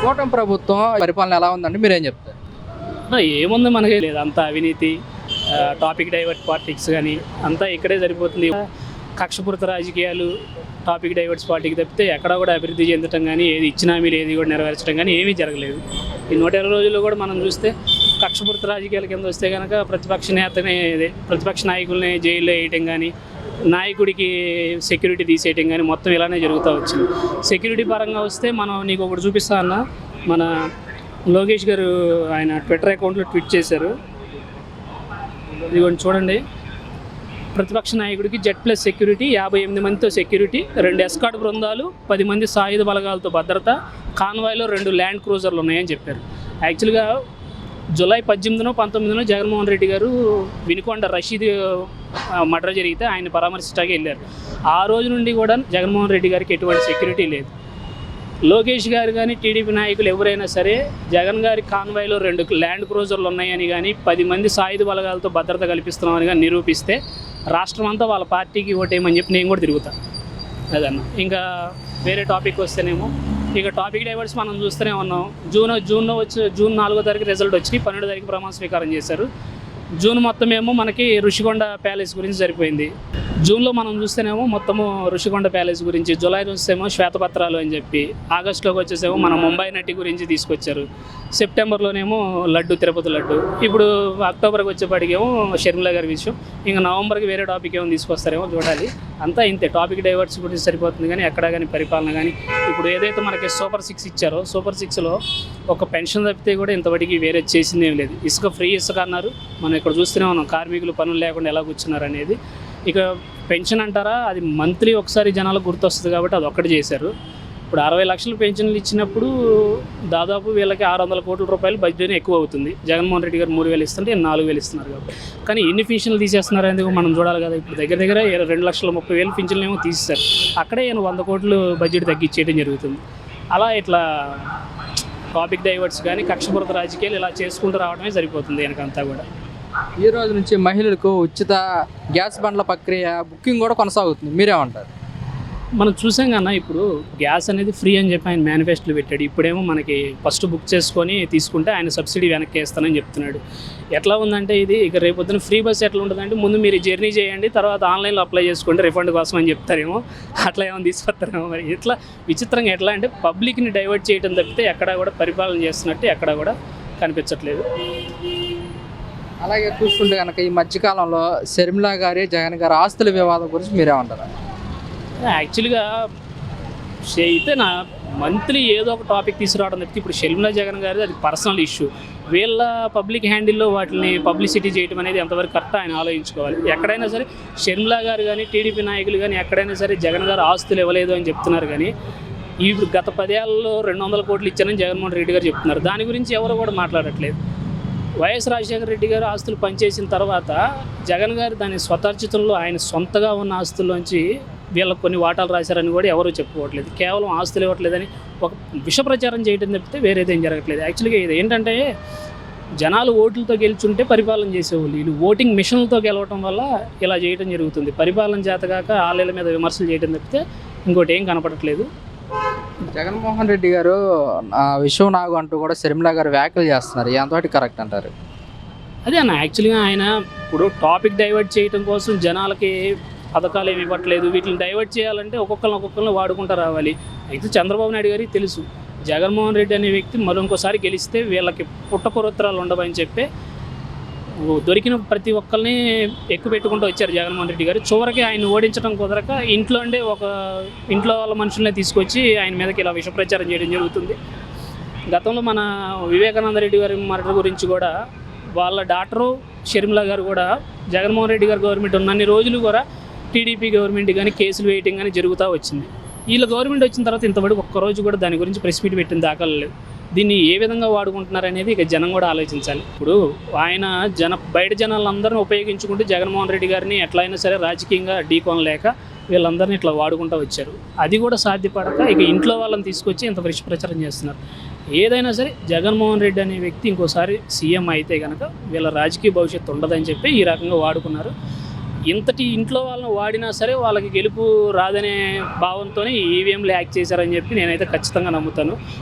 కూటమి ప్రభుత్వం పరిపాలన ఎలా ఉందండి, మీరేం చెప్తారు? ఏముంది మనకి లేదు, అంతా అవినీతి, టాపిక్ డైవర్ట్ పాలిటిక్స్ కానీ అంతా ఇక్కడే సరిపోతుంది. కక్షపూరిత రాజకీయాలు, టాపిక్ డైవర్ట్స్ పార్టీకి తప్పితే ఎక్కడా కూడా అభివృద్ధి చెందడం కానీ, ఏది ఇచ్చినా మీరు ఏది కూడా నెరవేర్చడం కానీ ఏమీ జరగలేదు. ఈ 120 రోజుల్లో కూడా మనం చూస్తే కక్షపూరిత రాజకీయాల కింద వస్తే కనుక ప్రతిపక్ష నాయకుల్ని జైల్లో వేయటం కానీ, నాయకుడికి సెక్యూరిటీ తీసేయటం కానీ మొత్తం ఇలానే జరుగుతూ వచ్చింది. సెక్యూరిటీ పరంగా వస్తే మనం నీకు ఒకటి చూపిస్తా అన్న, మన లోకేష్ గారు ఆయన ట్విట్టర్ అకౌంట్లో ట్వీట్ చేశారు. ఇదిగోండి చూడండి, ప్రతిపక్ష నాయకుడికి Z+ సెక్యూరిటీ, 58 మందితో సెక్యూరిటీ, 2 ఎస్కార్ట్ బృందాలు, 10 మంది సాయుధ బలగాలతో భద్రత, కాన్వాయ్లో 2 ల్యాండ్ క్రూజర్లు ఉన్నాయని చెప్పారు. యాక్చువల్గా జూలై 18నో 19నో జగన్మోహన్ రెడ్డి గారు వినుకొండ రషీద్ మర్డర్ జరిగితే ఆయన పరామర్శించడానికి వెళ్ళారు. ఆ రోజు నుండి కూడా జగన్మోహన్ రెడ్డి గారికి ఎటువంటి సెక్యూరిటీ లేదు. లోకేష్ గారు కానీ టీడీపీ నాయకులు ఎవరైనా సరే జగన్ గారి కాన్వాయ్లో 2 ల్యాండ్ క్రూజర్లు ఉన్నాయని కానీ, 10 మంది సాయుధ బలగాలతో భద్రత కల్పిస్తున్నామని కానీ నిరూపిస్తే రాష్ట్రం అంతా వాళ్ళ పార్టీకి ఓటేయమని చెప్పి నేను కూడా తిరుగుతాను. అదన్న ఇంకా వేరే టాపిక్ వస్తేనేమో ఇక టాపిక్ డైవర్స్ మనం చూస్తూనే ఉన్నాం. జూన్ 4వ తారీఖు రిజల్ట్ వచ్చి 12వ తారీఖు ప్రమాణ స్వీకారం చేశారు. జూన్ మొత్తం ఏమో మనకి ఋషికొండ ప్యాలెస్ గురించి సరిపోయింది. జూన్లో మనం చూస్తేనేమో మొత్తము ఋషికొండ ప్యాలెస్ గురించి, జూలై చూస్తేమో శ్వేతపత్రాలు అని చెప్పి, ఆగస్టులోకి వచ్చేసేమో మన ముంబై నటి గురించి తీసుకొచ్చారు, సెప్టెంబర్లోనేమో లడ్డు, తిరుపతి లడ్డు, ఇప్పుడు అక్టోబర్కి వచ్చేపాటికేమో షర్మిల గారి విషయం, ఇంకా నవంబర్కి వేరే టాపిక్ ఏమో తీసుకొస్తారేమో చూడాలి. అంతా ఇంతే, టాపిక్ డైవర్ట్స్ గురించి సరిపోతుంది కానీ ఎక్కడ కానీ పరిపాలన కానీ. ఇప్పుడు ఏదైతే మనకి సూపర్ 6 ఇచ్చారో, సూపర్ 6లో ఒక పెన్షన్ తప్పితే కూడా ఇంతవరకు వేరే చేసింది ఏం లేదు. ఇసుక ఫ్రీ ఇసుక అన్నారు, మనం ఇక్కడ చూస్తూనే ఉన్నాం కార్మికులు పనులు లేకుండా ఎలా కూర్చున్నారు అనేది. ఇక పెన్షన్ అంటారా, అది మంత్లీ ఒకసారి జనాలకు గుర్తొస్తుంది కాబట్టి అది ఒక్కటి చేశారు. ఇప్పుడు 60 లక్షలు పెన్షన్లు ఇచ్చినప్పుడు దాదాపు వీళ్ళకి 600 కోట్ల రూపాయలు బడ్జెట్ ఎక్కువ అవుతుంది. జగన్మోహన్ రెడ్డి గారు 3,000 ఇస్తుంటే 4,000 ఇస్తున్నారు కాబట్టి. కానీ ఎన్ని పెన్షన్లు తీసేస్తున్నారు ఎందుకు మనం చూడాలి కదా. ఇప్పుడు దగ్గర 2,30,000 పెన్షన్లు ఏమో తీసేస్తారు, అక్కడే 100 కోట్లు బడ్జెట్ తగ్గించేయడం జరుగుతుంది. అలా ఇట్లా టాపిక్ డైవర్ట్స్ కానీ కక్షపూరిత రాజకీయాలు ఇలా చేసుకుంటూ రావడమే సరిపోతుంది వెనకంతా కూడా. ఈ రోజు నుంచి మహిళలకు ఉచిత గ్యాస్ బండ్ల ప్రక్రియ బుకింగ్ కూడా కొనసాగుతుంది, మీరేమంటారు? మనం చూసాం కన్నా, ఇప్పుడు గ్యాస్ అనేది ఫ్రీ అని చెప్పి ఆయన మేనిఫెస్టోలో పెట్టాడు. ఇప్పుడేమో మనకి ఫస్ట్ బుక్ చేసుకొని తీసుకుంటే ఆయన సబ్సిడీ వెనక్కి వేస్తానని చెప్తున్నాడు. ఎట్లా ఉందంటే ఇది, ఇక రేపొద్దున ఫ్రీ బస్ ఎట్లా ఉంటుందంటే ముందు మీరు జర్నీ చేయండి, తర్వాత ఆన్లైన్లో అప్లై చేసుకోండి రిఫండ్ కోసం అని చెప్తారేమో, అట్లా ఏమో తీసుకొస్తారేమో. మరి ఇట్లా విచిత్రంగా ఎట్లా అంటే పబ్లిక్ని డైవర్ట్ చేయడం తప్పితే ఎక్కడా కూడా పరిపాలన చేస్తున్నట్టు ఎక్కడా కూడా కనిపించట్లేదు. అలాగే చూసుకుంటే కనుక ఈ మధ్యకాలంలో షర్మిల గారి, జగన్ గారి ఆస్తుల వివాదం గురించి మీరేమంటారు? యాక్చువల్గా అయితే నా మంత్లీ ఏదో ఒక టాపిక్ తీసుకురావడం తప్పితే ఇప్పుడు షర్మిల జగన్ గారిది అది పర్సనల్ ఇష్యూ. వీళ్ళ పబ్లిక్ హ్యాండిల్లో వాటిని పబ్లిసిటీ చేయడం అనేది ఎంతవరకు కరెక్ట్ ఆయన ఆలోచించుకోవాలి. ఎక్కడైనా సరే షర్మిల గారు కానీ టీడీపీ నాయకులు కానీ ఎక్కడైనా సరే జగన్ గారు ఆస్తులు ఇవ్వలేదు అని చెప్తున్నారు. కానీ ఇప్పుడు గత 10 ఏళ్లలో 200 కోట్లు ఇచ్చారని జగన్మోహన్ రెడ్డి గారు చెప్తున్నారు. దాని గురించి ఎవరు కూడా మాట్లాడట్లేదు. వైఎస్ రాజశేఖర రెడ్డి గారు ఆస్తులు పనిచేసిన తర్వాత జగన్ గారు దాని స్వతార్జితంలో ఆయన సొంతగా ఉన్న ఆస్తుల్లోంచి వీళ్ళకి కొన్ని వాటాలు రాశారని కూడా ఎవరూ చెప్పుకోవట్లేదు. కేవలం ఆస్తులు ఇవ్వట్లేదని ఒక విష ప్రచారం చేయడం తప్పితే వేరేదేం జరగట్లేదు. యాక్చువల్గా ఇది ఏంటంటే జనాలు ఓట్లతో గెలుచుంటే పరిపాలన చేసేవాళ్ళు, వీళ్ళు ఓటింగ్ మిషన్లతో గెలవటం వల్ల ఇలా చేయడం జరుగుతుంది. పరిపాలన చేతగాక ఆలయాల మీద విమర్శలు చేయడం తప్పితే ఇంకోటి ఏం కనపడట్లేదు. జగన్మోహన్ రెడ్డి గారు విషయం నాగు అంటూ కూడా షర్మిల గారు వ్యాఖ్యలు చేస్తున్నారు, ఎంతవరకు కరెక్ట్ అంటారు? అదే అన్న, యాక్చువల్గా ఆయన ఇప్పుడు టాపిక్ డైవర్ట్ చేయడం కోసం జనాలకి పథకాలు ఏమి ఇవ్వట్లేదు. వీటిని డైవర్ట్ చేయాలంటే ఒక్కొక్కరిని వాడుకుంటూ రావాలి. అయితే చంద్రబాబు నాయుడు గారికి తెలుసు జగన్మోహన్ రెడ్డి అనే వ్యక్తి మరొకసారి గెలిస్తే వీళ్ళకి పుట్టపొరత్రాలు ఉండవని చెప్పి దొరికిన ప్రతి ఒక్కరిని ఎక్కువ పెట్టుకుంటూ వచ్చారు జగన్మోహన్ రెడ్డి గారు. చివరికి ఆయన ఓడించడం కుదరక ఇంట్లో వాళ్ళ మనుషులనే తీసుకొచ్చి ఆయన మీదకి ఇలా విష ప్రచారం చేయడం జరుగుతుంది. గతంలో మన వివేకానంద రెడ్డి గారి మర్డర్ గురించి కూడా వాళ్ళ డాక్టరు షర్మిల గారు కూడా జగన్మోహన్ రెడ్డి గారు గవర్నమెంట్ ఉన్నన్ని రోజులు కూడా టీడీపీ గవర్నమెంట్ కానీ కేసులు వేయటం కానీ జరుగుతూ వచ్చింది. వీళ్ళ గవర్నమెంట్ వచ్చిన తర్వాత ఇంతవరకు ఒక్కరోజు కూడా దాని గురించి ప్రెస్ మీట్ పెట్టిన దాఖలు లేవు. దీన్ని ఏ విధంగా వాడుకుంటున్నారు అనేది ఇక జనం కూడా ఆలోచించాలి. ఇప్పుడు ఆయన బయట జనాలందరినీ ఉపయోగించుకుంటూ జగన్మోహన్ రెడ్డి గారిని ఎట్లయినా సరే రాజకీయంగా ఢీకొనలేక వీళ్ళందరినీ ఇట్లా వాడుకుంటూ వచ్చారు. అది కూడా సాధ్యపడక ఇక ఇంట్లో వాళ్ళని తీసుకొచ్చి ఇంత విష ప్రచారం చేస్తున్నారు. ఏదైనా సరే జగన్మోహన్ రెడ్డి అనే వ్యక్తి ఇంకోసారి సీఎం అయితే కనుక వీళ్ళ రాజకీయ భవిష్యత్తు ఉండదని చెప్పి ఈ రకంగా వాడుకున్నారు. ఇంతటి ఇంట్లో వాళ్ళని వాడినా సరే వాళ్ళకి గెలుపు రాదనే భావంతోనే ఈవీఎంలు యాక్ట్ చేశారని చెప్పి నేనైతే ఖచ్చితంగా నమ్ముతాను.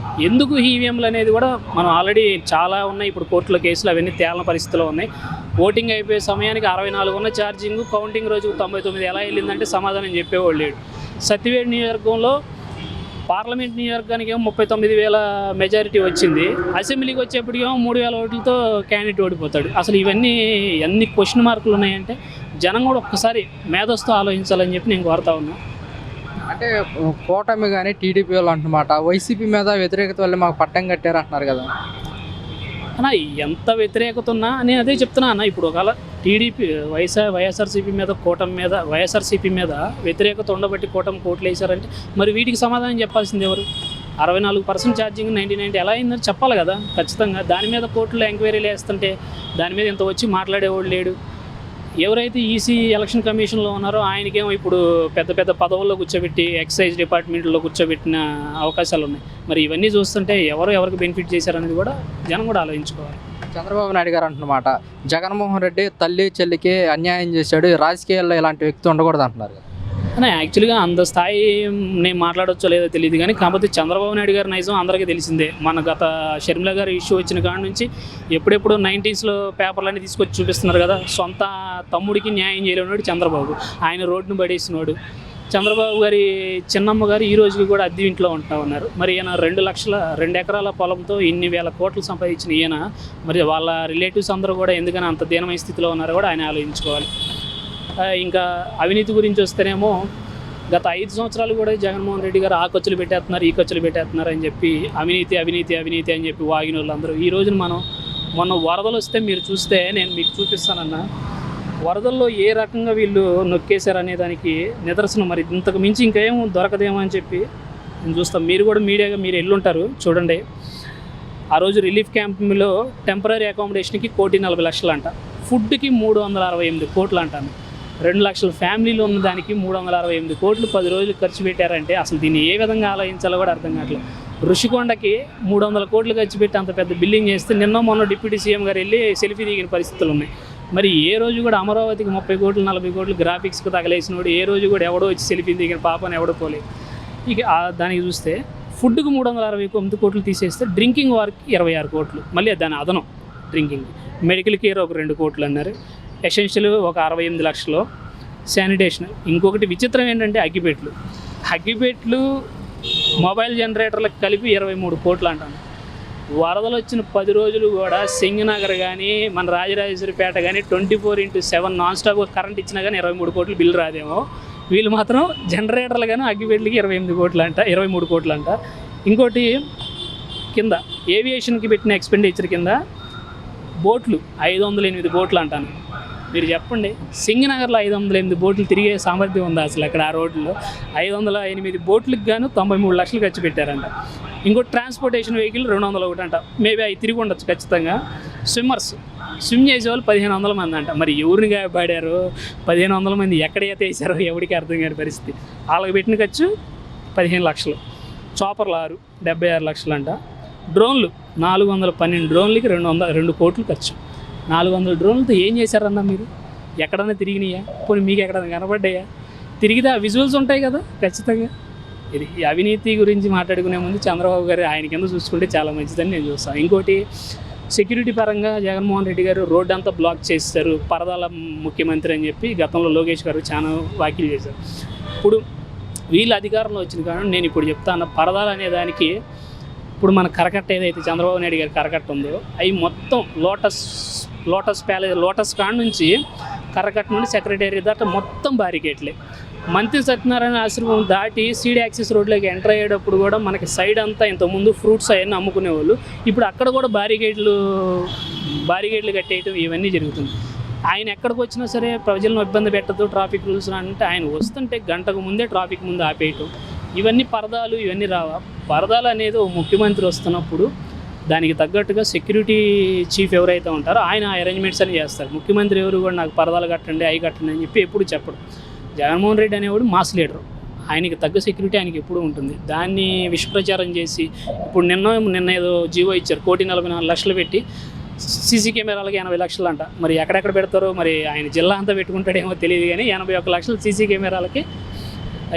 ఎందుకు ఈవీఎంలు అనేది కూడా మనం ఆల్రెడీ చాలా ఉన్నాయి, ఇప్పుడు కోర్టులో కేసులు అవన్నీ తేలిన పరిస్థితిలో ఉన్నాయి. ఓటింగ్ అయిపోయే సమయానికి 64 ఉన్న ఛార్జింగ్, కౌంటింగ్ రోజుకు 99 ఎలా వెళ్ళిందంటే సమాధానం చెప్పేవాళ్ళు లేడు. సత్యవేడ్ నియోజకవర్గంలో పార్లమెంట్ నియోజకవర్గానికి ఏమో 39,000 మెజారిటీ వచ్చింది, అసెంబ్లీకి వచ్చేప్పటికేమో 3,000 ఓట్లతో క్యాండిడేట్ ఓడిపోతాడు. అసలు ఇవన్నీ ఎన్ని క్వశ్చన్ మార్కులు ఉన్నాయంటే జనం కూడా ఒక్కసారి మేధస్తో ఆలోచించాలని చెప్పి నేను కోరుతా ఉన్నా. అంటే కూటమి కానీ టీడీపీ వాళ్ళు అంటున్నమాట వైసీపీ మీద వ్యతిరేకత వల్ల మాకు పట్టం కట్టారు అంటున్నారు కదా అన్న. ఎంత వ్యతిరేకత ఉన్నా నేను అదే చెప్తున్నా అన్న. ఇప్పుడు ఒకవేళ టీడీపీ వైఎస్ఆర్సీపీ మీద కూటమి మీద వైఎస్ఆర్సీపీ మీద వ్యతిరేకత ఉండబట్టి కూటమి కోట్లు వేశారంటే మరి వీటికి సమాధానం చెప్పాల్సింది ఎవరు? 64% ఛార్జింగ్ 90 ఎలా అయిందని చెప్పాలి కదా ఖచ్చితంగా. దాని మీద కోర్టులో ఎంక్వైరీలు వేస్తుంటే దాని మీద ఇంత వచ్చి మాట్లాడేవాడు లేడు. ఎవరైతే ఈసీ ఎలక్షన్ కమిషన్లో ఉన్నారో ఆయనకేమో ఇప్పుడు పెద్ద పెద్ద పదవుల్లో కూర్చోబెట్టి ఎక్సైజ్ డిపార్ట్మెంట్లో కూర్చోబెట్టిన అవకాశాలు ఉన్నాయి. మరి ఇవన్నీ చూస్తుంటే ఎవరికి బెనిఫిట్ చేశారనేది కూడా జనం కూడా ఆలోచించుకోవాలి. చంద్రబాబు నాయుడు గారు అంటున్నమాట జగన్మోహన్ రెడ్డి తల్లి చెల్లికి అన్యాయం చేశాడు, రాజకీయాల్లో ఇలాంటి వ్యక్తి ఉండకూడదు అంటున్నారు కదా. అన్న యాక్చువల్గా అంత స్థాయి నేను మాట్లాడొచ్చో లేదో తెలియదు కానీ కాకపోతే చంద్రబాబు నాయుడు గారి నైజం అందరికీ తెలిసిందే. మన గత షర్మిల గారి ఇష్యూ వచ్చిన కాడి నుంచి ఎప్పుడెప్పుడు 90sలో పేపర్లన్నీ తీసుకొచ్చి చూపిస్తున్నారు కదా. సొంత తమ్ముడికి న్యాయం చేయలేనాడు చంద్రబాబు, ఆయన రోడ్డును పడేసినాడు. చంద్రబాబు గారి చిన్నమ్మ గారు ఈ రోజుకి కూడా అద్దె ఇంట్లో ఉంటా ఉన్నారు. మరి ఈయన 2 ఎకరాల పొలంతో ఇన్ని వేల కోట్లు సంపాదించిన ఈయన మరి వాళ్ళ రిలేటివ్స్ అందరూ కూడా ఎందుకని అంత దీనమైన స్థితిలో ఉన్నారో కూడా ఆయన ఆలోచించుకోవాలి. ఇంకా అవినీతి గురించి వస్తేనేమో గత 5 సంవత్సరాలు కూడా జగన్మోహన్ రెడ్డి గారు ఆ ఖర్చులు పెట్టేస్తున్నారు, ఈ ఖర్చులు పెట్టేస్తున్నారు అని చెప్పి అవినీతి అని చెప్పి వాగిన వాళ్ళందరూ ఈ రోజున మొన్న వరదలు వస్తే మీరు చూస్తే నేను మీకు చూపిస్తానన్నా, వరదల్లో ఏ రకంగా వీళ్ళు నొక్కేశారనే దానికి నిదర్శనం. మరి ఇంతకు మించి ఇంకేం దొరకదేమో అని చెప్పి నేను చూస్తాం. మీరు కూడా మీడియాగా మీరు వెళ్ళుంటారు చూడండి. ఆ రోజు రిలీఫ్ క్యాంప్లో టెంపరీ అకామిడేషన్కి 1,40,00,000 అంట, ఫుడ్కి 368 కోట్లు అంటాను. 2 లక్షల ఫ్యామిలీలు ఉన్న దానికి 368 కోట్లు 10 రోజులు ఖర్చు పెట్టారంటే అసలు దీన్ని ఏ విధంగా ఆలోచించాలో కూడా అర్థం కావట్లేదు. ఋషికొండకి 300 కోట్లు ఖర్చు పెట్టి అంత పెద్ద బిల్డింగ్ చేస్తే మొన్న డిప్యూటీ సీఎం గారు వెళ్ళి సెల్ఫీ దిగిన పరిస్థితులు ఉన్నాయి. మరి ఏ రోజు కూడా అమరావతికి 30 కోట్లు 40 కోట్లు గ్రాఫిక్స్కి తగలేసినోడు ఏ రోజు కూడా ఎవడో వచ్చి సెల్ఫీ దిగిన పాపని ఎవడో పోలేదు. ఇక దానికి చూస్తే ఫుడ్కి 369 కోట్లు తీసేస్తే డ్రింకింగ్ వారికి 26 కోట్లు, మళ్ళీ దాని అదనం డ్రింకింగ్, మెడికల్ కేర్ ఒక 2 కోట్లు అన్నారు, ఎసెన్షియల్ ఒక 68 లక్షలు, శానిటేషన్. ఇంకొకటి విచిత్రం ఏంటంటే అగ్గిపెట్లు మొబైల్ జనరేటర్లకు కలిపి 23 కోట్లు అంటాను. వరదలు వచ్చిన 10 రోజులు కూడా సింగనగర్ కానీ మన రాజరాజేశ్వరిపేట కానీ 24/7 నాన్ స్టాప్ కరెంట్ ఇచ్చినా కానీ 23 కోట్లు బిల్లు రాదేమో. వీళ్ళు మాత్రం జనరేటర్లు కానీ అగ్గిపెట్లకి 28 కోట్లు అంట, 23 కోట్లు అంట. ఇంకోటి కింద ఏవియేషన్కి పెట్టిన ఎక్స్పెండిచర్ కింద బోట్లు 508 బోట్లు అంటాను. మీరు చెప్పండి, సింగనగర్లో 508 బోట్లు తిరిగే సామర్థ్యం ఉందా అసలు అక్కడ? ఆ రోడ్లో 508 బోట్లకు గాను 93 లక్షలు ఖర్చు పెట్టారంట. ఇంకో ట్రాన్స్పోర్టేషన్ వెహికల్ 201 అంట, మేబీ అవి తిరిగి ఉండొచ్చు ఖచ్చితంగా. స్విమ్ చేసేవాళ్ళు 1,500 మంది అంట. మరి ఎవరిని గాయపడారు 1,500 మంది ఎక్కడ ఈత వేసారో ఎవరికి అర్థం కాని పరిస్థితి. వాళ్ళకి పెట్టిన ఖర్చు 15 లక్షలు. చాపర్లు 76 లక్షలు అంట. డ్రోన్లు 412 డ్రోన్లకి 202 కోట్లు ఖర్చు. 400 డ్రోన్లతో ఏం చేశారన్నా మీరు? ఎక్కడన్నా తిరిగినాయా? పోనీ మీకు ఎక్కడన్నా కనపడ్డాయా? తిరిగితే ఆ విజువల్స్ ఉంటాయి కదా ఖచ్చితంగా. ఇది అవినీతి గురించి మాట్లాడుకునే ముందు చంద్రబాబు గారు ఆయన కింద చూసుకుంటే చాలా మంచిదని నేను చూస్తాను. ఇంకోటి సెక్యూరిటీ పరంగా జగన్మోహన్ రెడ్డి గారు రోడ్డు అంతా బ్లాక్ చేస్తారు, పరదాల ముఖ్యమంత్రి అని చెప్పి గతంలో లోకేష్ గారు చాలా వ్యాఖ్యలు చేశారు. ఇప్పుడు వీళ్ళు అధికారంలో వచ్చిన కారణం నేను ఇప్పుడు చెప్తాను, పరదాలు అనే దానికి ఇప్పుడు మన కరకట్ట ఏదైతే చంద్రబాబు నాయుడు గారి కరకట్ట ఉందో అవి మొత్తం లోటస్ ప్యాలెస్ లోటస్ కాడ నుంచి కరకట్ట నుండి సెక్రటరీ దాకా మొత్తం బారికేట్లే. మంత్రి సత్యనారాయణ ఆశ్రమం దాటి సీడ్ యాక్సెస్ రోడ్లోకి ఎంటర్ అయ్యేటప్పుడు కూడా మనకి సైడ్ అంతా ఇంతకుముందు ఫ్రూట్స్ అవన్నీ అమ్ముకునేవాళ్ళు, ఇప్పుడు అక్కడ కూడా బారికేడ్లు కట్టేయటం ఇవన్నీ జరుగుతుంది. ఆయన ఎక్కడికి వచ్చినా సరే ప్రజలను ఇబ్బంది పెట్టదు ట్రాఫిక్ రూల్స్ అంటే ఆయన వస్తుంటే గంటకు ముందే ట్రాఫిక్ ముందు ఆపేయటం, ఇవన్నీ పరదాలు ఇవన్నీ రావా? పరదాలు అనేది ఓ ముఖ్యమంత్రి వస్తున్నప్పుడు దానికి తగ్గట్టుగా సెక్యూరిటీ చీఫ్ ఎవరైతే ఉంటారో ఆయన అరేంజ్మెంట్స్ అని చేస్తారు. ముఖ్యమంత్రి ఎవరు కూడా నాకు పరదాలు కట్టండి అవి కట్టండి అని చెప్పి ఎప్పుడు చెప్పడు. జగన్మోహన్ రెడ్డి అనేవాడు మాస్ లీడరు, ఆయనకి తగ్గ సెక్యూరిటీ ఆయనకి ఎప్పుడూ ఉంటుంది. దాన్ని విషప్రచారం చేసి ఇప్పుడు నిన్న ఏదో జీవో ఇచ్చారు, 1,44,00,000 పెట్టి సీసీ కెమెరాలకి 80 లక్షలు అంట. మరి ఎక్కడెక్కడ పెడతారో, మరి ఆయన జిల్లా అంతా పెట్టుకుంటాడేమో తెలియదు, కానీ 81 లక్షలు సీసీ కెమెరాలకి.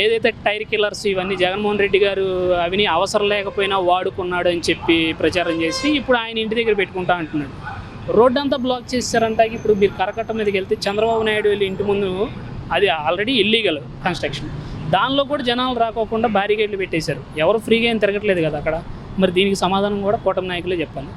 ఏదైతే టైర్ కిల్లర్స్ ఇవన్నీ జగన్మోహన్ రెడ్డి గారు అవిని అవసరం లేకపోయినా వాడుకున్నాడు అని చెప్పి ప్రచారం చేసి ఇప్పుడు ఆయన ఇంటి దగ్గర పెట్టుకుంటా అంటున్నాడు. రోడ్డు అంతా బ్లాక్ చేశారంట. ఇప్పుడు మీరు కరకట్ట మీదకి వెళ్తే చంద్రబాబు నాయుడు వెళ్ళి ఇంటి ముందు అది ఆల్రెడీ ఇల్లీగల్ కన్స్ట్రక్షన్, దానిలో కూడా జనాలు రాకోకుండా బ్యారికేడ్లు పెట్టేశారు. ఎవరు ఫ్రీగా ఏం తిరగట్లేదు కదా అక్కడ. మరి దీనికి సమాధానం కూడా కూటమి నాయకులే చెప్పాలి.